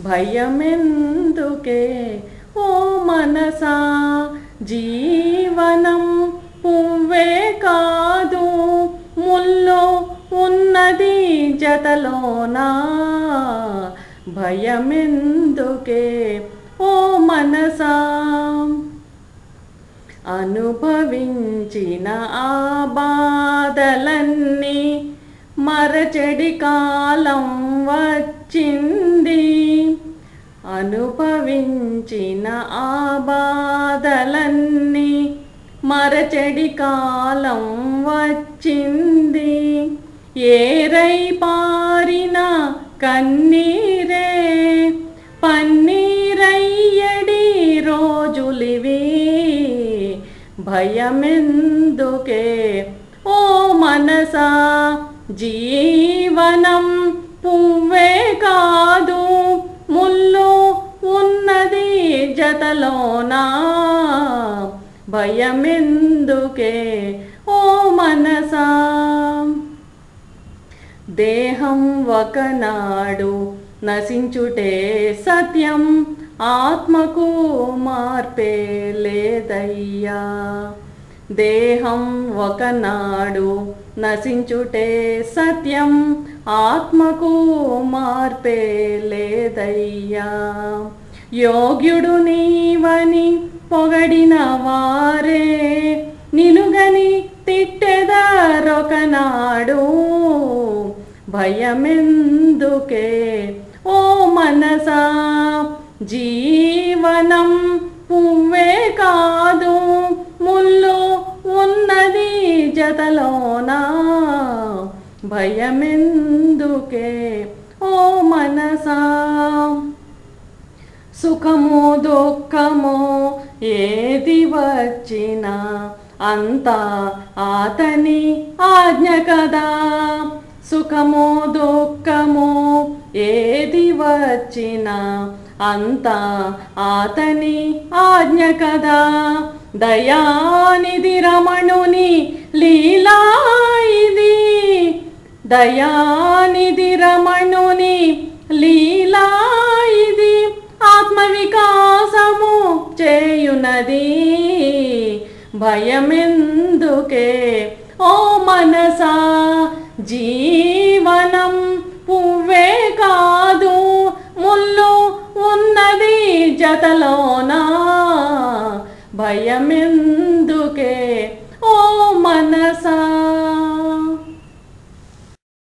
భయమెందుకే ఓ మనసా, జీవనం పువ్వే కాదు ముల్లో ఉన్నది జతలోనా. భయమెందుకే ఓ మనసా, అనుభవించిన ఆ బాధలన్నీ మరచెడి కాలం వచ్చింది. అనుభవించిన ఆ బాధలన్నీ మరచెడి కాలం వచ్చింది. ఏరై పారిన కన్నీరే పన్నీరయ్యడి రోజులివి. భయమెందుకే ఓ మనసా, జీవనం పువ్వే కాదు ముల్లో ఉన్నది జతలోనా. భయమెందుకే ఓ మనసా, దేహం ఒకనాడు నశించుటే సత్యం, ఆత్మకు మార్పే లేదయ్యా. దేహం ఒకనాడు నశించుటే సత్యం, ఆత్మకు మార్పే లేదయ్యా. యోగ్యుడు నీవని పొగడిన వారే నిలుగని తిట్టెదరొకనాడు. భయమెందుకే ఓ మనసా, జీవనం పువ్వే కాదు ముల్లో ఉన్నది జతలోనా. భయమెందుకే ఓ మనసా, సుఖమో దుఃఖమో ఏది వచ్చినా అంతా అతని ఆజ్ఞ కదా. సుఖమో దుఃఖమో ఏది వచ్చినా అంతా అతని ఆజ్ఞ కదా. దయానిధి రమణుని లీలా ఇది, దయానిధి రమణుని లీలా ఇది, ఆత్మవికాసము చేయునది. భయమెందుకే ఓ మనసా, జీవనం పువ్వే కాదు ముల్లు ఉన్నది జతలోనా. భయమెందుకే ఓ మనసా.